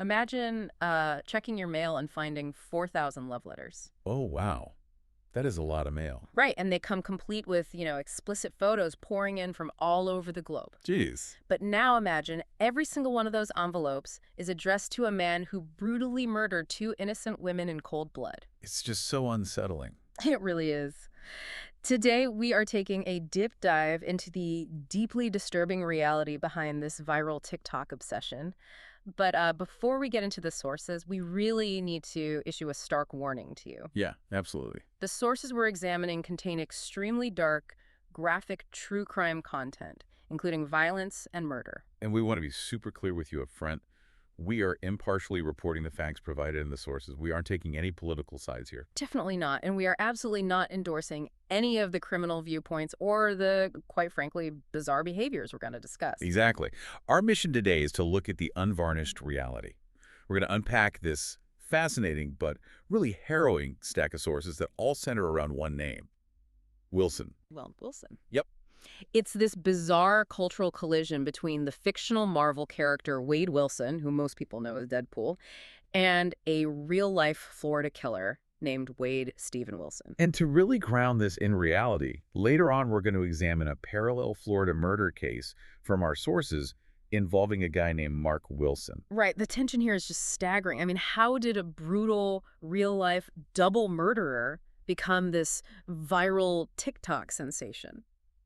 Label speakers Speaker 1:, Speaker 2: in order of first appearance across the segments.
Speaker 1: Imagine checking your mail and finding 4,000 love letters.
Speaker 2: Oh, wow. That is a lot of mail.
Speaker 1: Right, and they come complete with, explicit photos pouring in from all over the globe.
Speaker 2: Jeez.
Speaker 1: But now imagine every single one of those envelopes is addressed to a man who brutally murdered two innocent women in cold blood.
Speaker 2: It's just so unsettling.
Speaker 1: It really is. Today, we are taking a deep dive into the deeply disturbing reality behind this viral TikTok obsession. But before we get into the sources, we really need to issue a stark warning to you.
Speaker 2: Yeah, absolutely.
Speaker 1: The sources we're examining contain extremely dark, graphic true crime content, including violence and murder.
Speaker 2: And we want to be super clear with you up front. We are impartially reporting the facts provided in the sources. We aren't taking any political sides here.
Speaker 1: Definitely not. And we are absolutely not endorsing any of the criminal viewpoints or the, quite frankly, bizarre behaviors we're going to discuss.
Speaker 2: Exactly. Our mission today is to look at the unvarnished reality. We're going to unpack this fascinating but really harrowing stack of sources that all center around one name: Wilson.
Speaker 1: Well, Wilson.
Speaker 2: Yep.
Speaker 1: It's this bizarre cultural collision between the fictional Marvel character Wade Wilson, who most people know as Deadpool, and a real-life Florida killer named Wade Stephen Wilson.
Speaker 2: And to really ground this in reality, later on we're going to examine a parallel Florida murder case from our sources involving a guy named Mark Wilson.
Speaker 1: Right. The tension here is just staggering. I mean, how did a brutal, real-life double murderer become this viral TikTok sensation?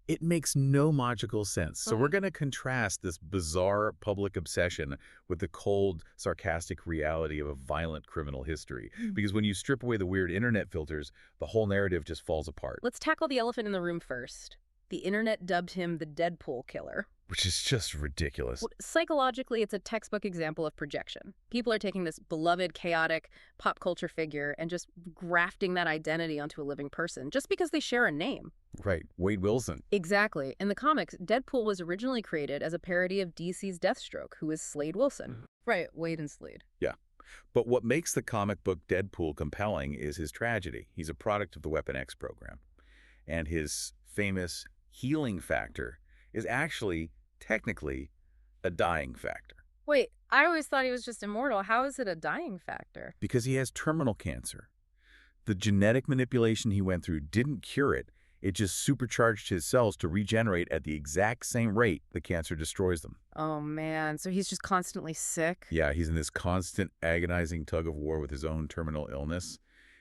Speaker 2: It makes no logical sense. So we're going to contrast this bizarre public obsession with the cold, sarcastic reality of a violent criminal history. Because when you strip away the weird internet filters, the whole narrative just falls apart.
Speaker 1: Let's tackle the elephant in the room first. The internet dubbed him the Deadpool Killer.
Speaker 2: Which is just ridiculous.
Speaker 1: Well, psychologically, it's a textbook example of projection. People are taking this beloved, chaotic pop culture figure and just grafting that identity onto a living person just because they share a name.
Speaker 2: Right, Wade Wilson.
Speaker 1: Exactly. In the comics, Deadpool was originally created as a parody of DC's Deathstroke, who is Slade Wilson. Right, Wade and Slade.
Speaker 2: Yeah. But what makes the comic book Deadpool compelling is his tragedy. He's a product of the Weapon X program. And his famous healing factor is actually technically a dying factor.
Speaker 1: Wait, I always thought he was just immortal. How is it a dying factor?
Speaker 2: Because he has terminal cancer. The genetic manipulation he went through didn't cure it. It just supercharged his cells to regenerate at the exact same rate the cancer destroys them.
Speaker 1: Oh, man. So he's just constantly sick?
Speaker 2: Yeah, he's in this constant, agonizing tug of war with his own terminal illness.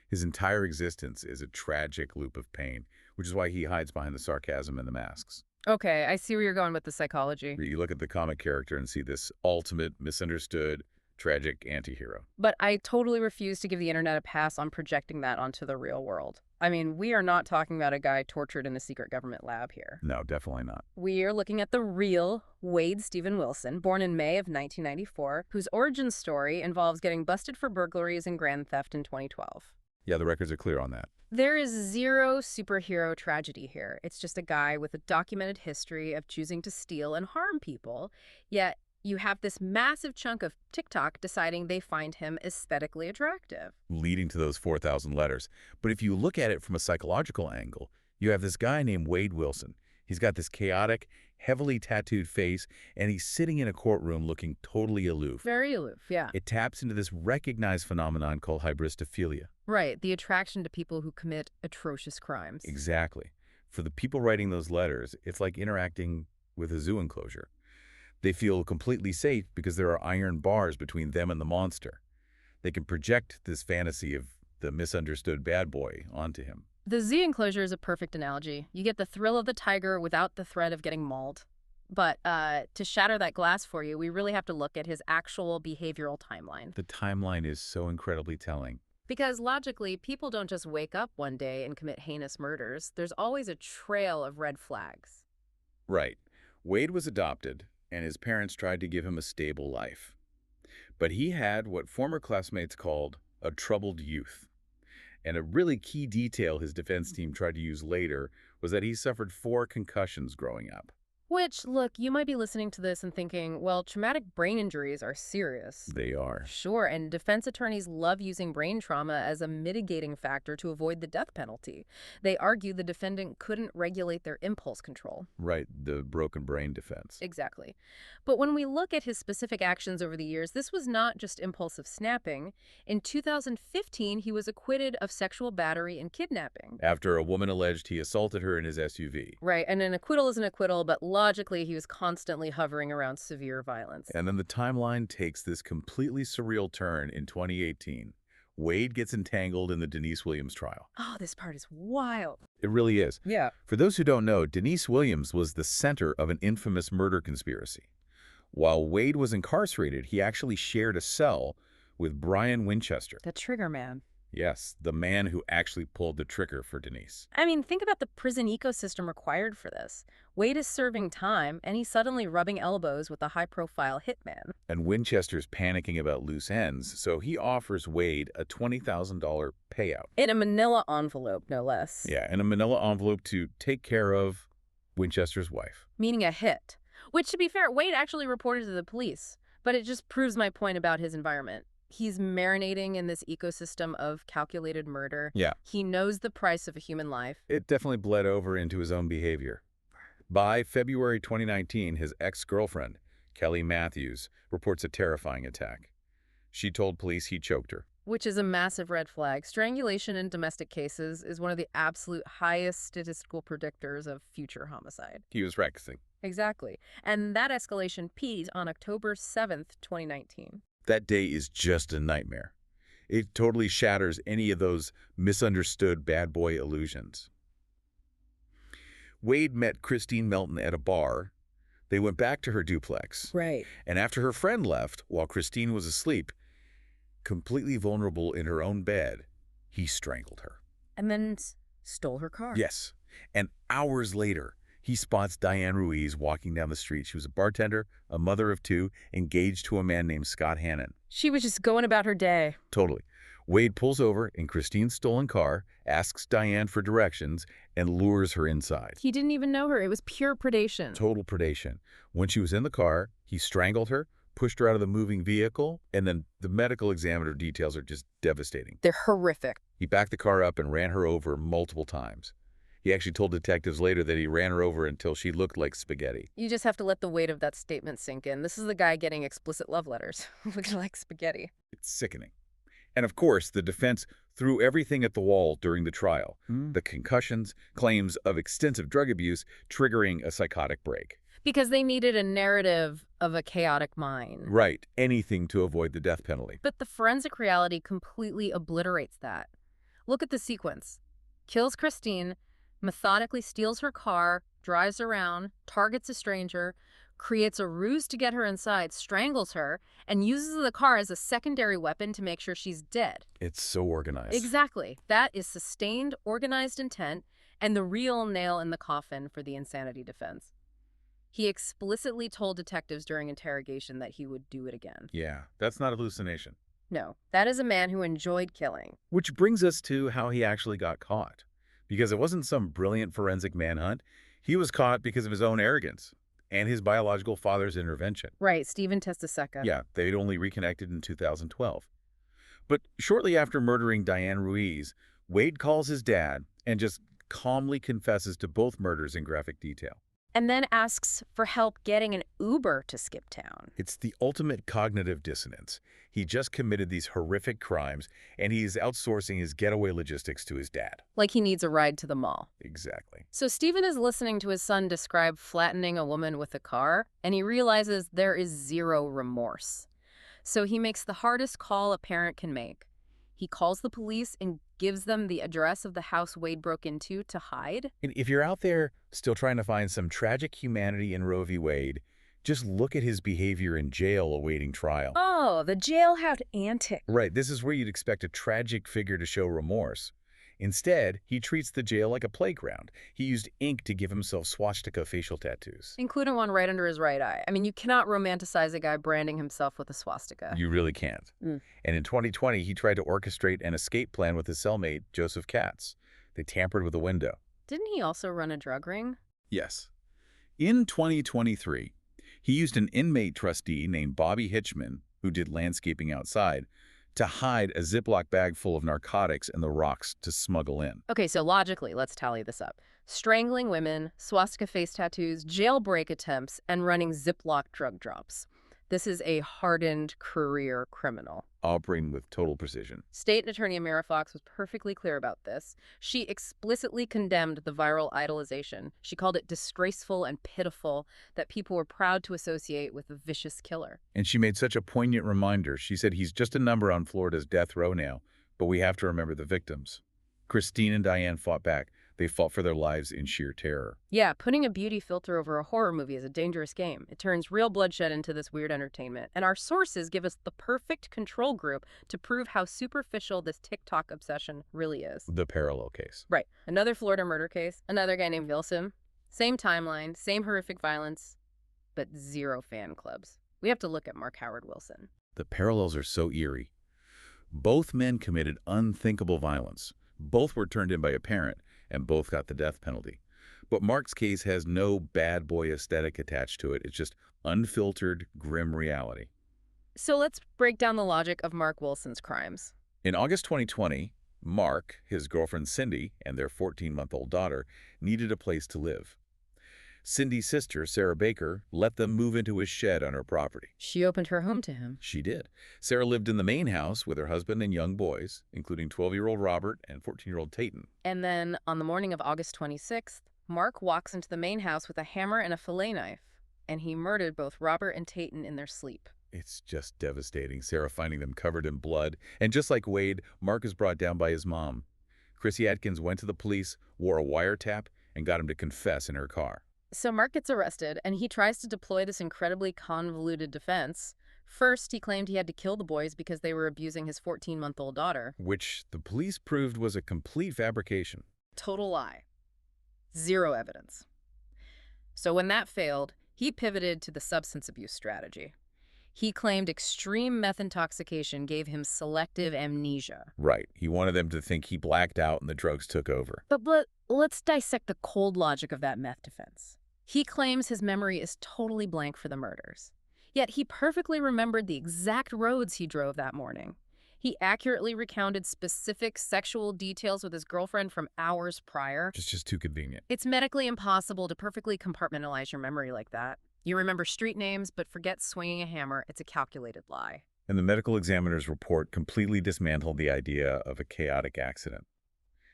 Speaker 2: His entire existence is a tragic loop of pain, which is why he hides behind the sarcasm and the masks.
Speaker 1: Okay, I see where you're going with the psychology.
Speaker 2: You look at the comic character and see this ultimate, misunderstood, tragic anti-hero.
Speaker 1: But I totally refuse to give the internet a pass on projecting that onto the real world. I mean, we are not talking about a guy tortured in a secret government lab here.
Speaker 2: No, definitely not.
Speaker 1: We are looking at the real Wade Stephen Wilson, born in May of 1994, whose origin story involves getting busted for burglaries and grand theft in 2012.
Speaker 2: Yeah, the records are clear on that.
Speaker 1: There is zero superhero tragedy here. It's just a guy with a documented history of choosing to steal and harm people, yet you have this massive chunk of TikTok deciding they find him aesthetically attractive.
Speaker 2: Leading to those 4,000 letters. But if you look at it from a psychological angle, you have this guy named Wade Wilson. He's got this chaotic, heavily tattooed face, and he's sitting in a courtroom looking totally aloof.
Speaker 1: Very aloof, yeah.
Speaker 2: It taps into this recognized phenomenon called hybristophilia.
Speaker 1: Right, the attraction to people who commit atrocious crimes.
Speaker 2: Exactly. For the people writing those letters, it's like interacting with a zoo enclosure. They feel completely safe because there are iron bars between them and the monster. They can project this fantasy of the misunderstood bad boy onto him.
Speaker 1: The Z enclosure is a perfect analogy. You get the thrill of the tiger without the threat of getting mauled. But to shatter that glass for you, we really have to look at his actual behavioral timeline.
Speaker 2: The timeline is so incredibly telling.
Speaker 1: Because logically, people don't just wake up one day and commit heinous murders. There's always a trail of red flags.
Speaker 2: Right. Wade was adopted, and his parents tried to give him a stable life. But he had what former classmates called a troubled youth. And a really key detail his defense team tried to use later was that he suffered 4 concussions growing up.
Speaker 1: Which, look, you might be listening to this and thinking, well, traumatic brain injuries are serious.
Speaker 2: They are.
Speaker 1: Sure, and defense attorneys love using brain trauma as a mitigating factor to avoid the death penalty. They argue the defendant couldn't regulate their impulse control.
Speaker 2: Right, the broken brain defense.
Speaker 1: Exactly. But when we look at his specific actions over the years, this was not just impulsive snapping. In 2015, he was acquitted of sexual battery and kidnapping.
Speaker 2: After a woman alleged he assaulted her in his SUV.
Speaker 1: Right, and an acquittal is an acquittal, but logically, he was constantly hovering around severe violence.
Speaker 2: And then the timeline takes this completely surreal turn in 2018. Wade gets entangled in the Denise Williams trial.
Speaker 1: Oh, this part is wild.
Speaker 2: It really is.
Speaker 1: Yeah.
Speaker 2: For those who don't know, Denise Williams was the center of an infamous murder conspiracy. While Wade was incarcerated, he actually shared a cell with Brian Winchester.
Speaker 1: The trigger man.
Speaker 2: Yes, the man who actually pulled the trigger for Denise.
Speaker 1: I mean, think about the prison ecosystem required for this. Wade is serving time, and he's suddenly rubbing elbows with a high-profile hitman.
Speaker 2: And Winchester's panicking about loose ends, so he offers Wade a $20,000 payout.
Speaker 1: In a manila envelope, no less.
Speaker 2: Yeah, and a manila envelope to take care of Winchester's wife.
Speaker 1: Meaning a hit. Which, to be fair, Wade actually reported to the police. But it just proves my point about his environment. He's marinating in this ecosystem of calculated murder.
Speaker 2: Yeah.
Speaker 1: He knows the price of a human life.
Speaker 2: It definitely bled over into his own behavior. By February 2019, his ex-girlfriend, Kelly Matthews, reports a terrifying attack. She told police he choked her.
Speaker 1: Which is a massive red flag. Strangulation in domestic cases is one of the absolute highest statistical predictors of future homicide.
Speaker 2: He was practicing.
Speaker 1: Exactly. And that escalation peaked on October 7th, 2019.
Speaker 2: That day is just a nightmare. It totally shatters any of those misunderstood bad boy illusions. Wade met Christine Melton at a bar. They went back to her duplex.
Speaker 1: Right.
Speaker 2: And after her friend left, while Christine was asleep, completely vulnerable in her own bed, he strangled her.
Speaker 1: And then stole her car.
Speaker 2: Yes. And hours later, he spots Diane Ruiz walking down the street. She was a bartender, a mother of two, engaged to a man named Scott Hannon.
Speaker 1: She was just going about her day.
Speaker 2: Totally. Wade pulls over in Christine's stolen car, asks Diane for directions, and lures her inside.
Speaker 1: He didn't even know her. It was pure predation.
Speaker 2: Total predation. When she was in the car, he strangled her, pushed her out of the moving vehicle, and then the medical examiner details are just devastating.
Speaker 1: They're horrific.
Speaker 2: He backed the car up and ran her over multiple times. He actually told detectives later that he ran her over until she looked like spaghetti.
Speaker 1: You just have to let the weight of that statement sink in. This is the guy getting explicit love letters. Looking like spaghetti.
Speaker 2: It's sickening. And of course, the defense threw everything at the wall during the trial. The concussions, claims of extensive drug abuse, triggering a psychotic break.
Speaker 1: Because they needed a narrative of a chaotic mind.
Speaker 2: Right. Anything to avoid the death penalty.
Speaker 1: But the forensic reality completely obliterates that. Look at the sequence. Kills Christine, methodically steals her car, drives around, targets a stranger, creates a ruse to get her inside, strangles her, and uses the car as a secondary weapon to make sure she's dead.
Speaker 2: It's so organized.
Speaker 1: Exactly. That is sustained, organized intent and the real nail in the coffin for the insanity defense. He explicitly told detectives during interrogation that he would do it again.
Speaker 2: Yeah, that's not hallucination.
Speaker 1: No, that is a man who enjoyed killing.
Speaker 2: Which brings us to how he actually got caught. Because it wasn't some brilliant forensic manhunt. He was caught because of his own arrogance and his biological father's intervention.
Speaker 1: Right, Stephen Testaseca.
Speaker 2: Yeah, they'd only reconnected in 2012. But shortly after murdering Diane Ruiz, Wade calls his dad and just calmly confesses to both murders in graphic detail.
Speaker 1: And then asks for help getting an Uber to Skip Town.
Speaker 2: It's the ultimate cognitive dissonance. He just committed these horrific crimes, and he's outsourcing his getaway logistics to his dad.
Speaker 1: Like he needs a ride to the mall.
Speaker 2: Exactly.
Speaker 1: So Stephen is listening to his son describe flattening a woman with a car, and he realizes there is zero remorse. So he makes the hardest call a parent can make. He calls the police and gives them the address of the house Wade broke into to hide.
Speaker 2: And if you're out there still trying to find some tragic humanity in Roe v. Wade, just look at his behavior in jail awaiting trial.
Speaker 1: Oh, the jailhouse antics.
Speaker 2: Right, this is where you'd expect a tragic figure to show remorse. Instead, he treats the jail like a playground. He used ink to give himself swastika facial tattoos.
Speaker 1: Including one right under his right eye. I mean, you cannot romanticize a guy branding himself with a swastika.
Speaker 2: You really can't. And in 2020, he tried to orchestrate an escape plan with his cellmate, Joseph Katz. They tampered with a window.
Speaker 1: Didn't he also run a drug ring?
Speaker 2: Yes. In 2023, he used an inmate trustee named Bobby Hitchman, who did landscaping outside, to hide a Ziploc bag full of narcotics and the rocks to smuggle in.
Speaker 1: Okay, so logically, let's tally this up. Strangling women, swastika face tattoos, jailbreak attempts, and running Ziploc drug drops. This is a hardened career criminal.
Speaker 2: Operating with total precision.
Speaker 1: State Attorney Amira Fox was perfectly clear about this. She explicitly condemned the viral idolization. She called it disgraceful and pitiful that people were proud to associate with a vicious killer.
Speaker 2: And she made such a poignant reminder. She said he's just a number on Florida's death row now, but we have to remember the victims. Christine and Diane fought back. They fought for their lives in sheer terror.
Speaker 1: Yeah, putting a beauty filter over a horror movie is a dangerous game. It turns real bloodshed into this weird entertainment. And our sources give us the perfect control group to prove how superficial this TikTok obsession really is.
Speaker 2: The parallel case.
Speaker 1: Right. Another Florida murder case, another guy named Wilson. Same timeline, same horrific violence, but zero fan clubs. We have to look at Mark Howard Wilson.
Speaker 2: The parallels are so eerie. Both men committed unthinkable violence. Both were turned in by a parent, and both got the death penalty. But Mark's case has no bad boy aesthetic attached to it. It's just unfiltered, grim reality.
Speaker 1: So let's break down the logic of Mark Wilson's crimes.
Speaker 2: In August 2020, Mark, his girlfriend Cindy, and their 14-month-old daughter needed a place to live. Cindy's sister, Sarah Baker, let them move into his shed on her property.
Speaker 1: She opened her home to him.
Speaker 2: She did. Sarah lived in the main house with her husband and young boys, including 12-year-old Robert and 14-year-old Tayton.
Speaker 1: And then, on the morning of August 26th, Mark walks into the main house with a hammer and a fillet knife, and he murdered both Robert and Tayton in their sleep.
Speaker 2: It's just devastating, Sarah finding them covered in blood. And just like Wade, Mark is brought down by his mom. Chrissy Atkins went to the police, wore a wiretap, and got him to confess in her car.
Speaker 1: So Mark gets arrested, and he tries to deploy this incredibly convoluted defense. First, he claimed he had to kill the boys because they were abusing his 14-month-old daughter.
Speaker 2: Which the police proved was a complete fabrication.
Speaker 1: Total lie. Zero evidence. So when that failed, he pivoted to the substance abuse strategy. He claimed extreme meth intoxication gave him selective amnesia.
Speaker 2: Right. He wanted them to think he blacked out and the drugs took over.
Speaker 1: But let's dissect the cold logic of that meth defense. He claims his memory is totally blank for the murders. Yet he perfectly remembered the exact roads he drove that morning. He accurately recounted specific sexual details with his girlfriend from hours prior.
Speaker 2: It's just too convenient.
Speaker 1: It's medically impossible to perfectly compartmentalize your memory like that. You remember street names, but forget swinging a hammer. It's a calculated lie.
Speaker 2: And the medical examiner's report completely dismantled the idea of a chaotic accident.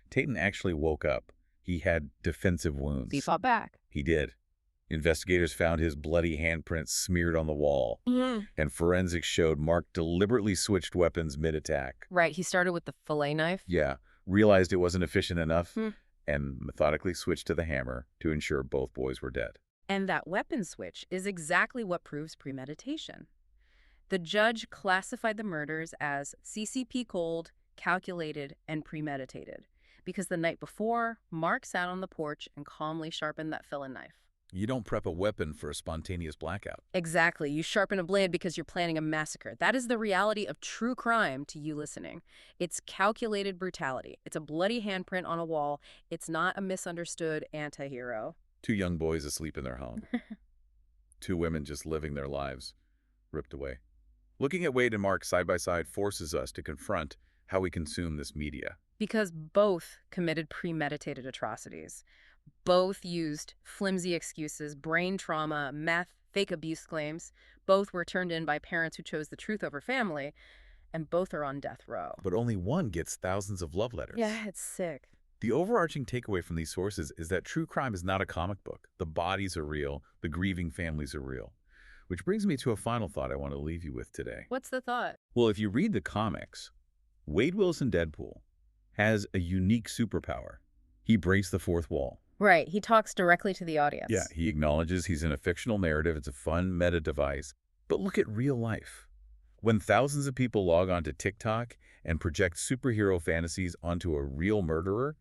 Speaker 2: Tayton actually woke up. He had defensive wounds.
Speaker 1: He fought back.
Speaker 2: He did. Investigators found his bloody handprints smeared on the wall, and forensics showed Mark deliberately switched weapons mid-attack.
Speaker 1: Right, he started with the fillet knife.
Speaker 2: Yeah, realized it wasn't efficient enough, and methodically switched to the hammer to ensure both boys were dead.
Speaker 1: And that weapon switch is exactly what proves premeditation. The judge classified the murders as CCP cold, calculated, and premeditated, because the night before, Mark sat on the porch and calmly sharpened that fillet knife.
Speaker 2: You don't prep a weapon for a spontaneous blackout.
Speaker 1: Exactly. You sharpen a blade because you're planning a massacre. That is the reality of true crime to you listening. It's calculated brutality. It's a bloody handprint on a wall. It's not a misunderstood anti-hero.
Speaker 2: 2 young boys asleep in their home. 2 women just living their lives, ripped away. Looking at Wade and Mark side by side forces us to confront how we consume this media.
Speaker 1: Because both committed premeditated atrocities. Both used flimsy excuses, brain trauma, meth, fake abuse claims. Both were turned in by parents who chose the truth over family, and both are on death row.
Speaker 2: But only one gets thousands of love letters.
Speaker 1: Yeah, it's sick.
Speaker 2: The overarching takeaway from these sources is that true crime is not a comic book. The bodies are real. The grieving families are real. Which brings me to a final thought I want to leave you with today.
Speaker 1: What's the thought?
Speaker 2: Well, if you read the comics, Wade Wilson Deadpool has a unique superpower. He breaks the fourth wall.
Speaker 1: Right, he talks directly to the audience.
Speaker 2: Yeah, he acknowledges he's in a fictional narrative. It's a fun meta device. But look at real life. When thousands of people log onto TikTok and project superhero fantasies onto a real murderer,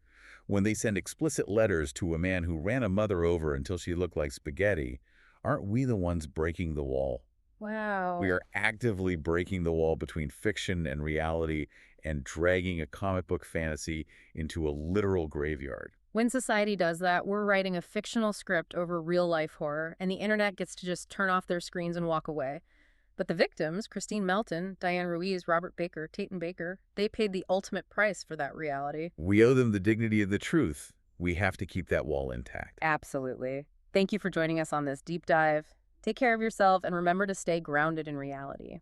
Speaker 2: when they send explicit letters to a man who ran a mother over until she looked like spaghetti, aren't we the ones breaking the wall?
Speaker 1: Wow.
Speaker 2: We are actively breaking the wall between fiction and reality and dragging a comic book fantasy into a literal graveyard.
Speaker 1: When society does that, we're writing a fictional script over real life horror, and the internet gets to just turn off their screens and walk away. But the victims, Christine Melton, Diane Ruiz, Robert Baker, Tate Baker, they paid the ultimate price for that reality.
Speaker 2: We owe them the dignity of the truth. We have to keep that wall intact.
Speaker 1: Absolutely. Thank you for joining us on this deep dive. Take care of yourself and remember to stay grounded in reality.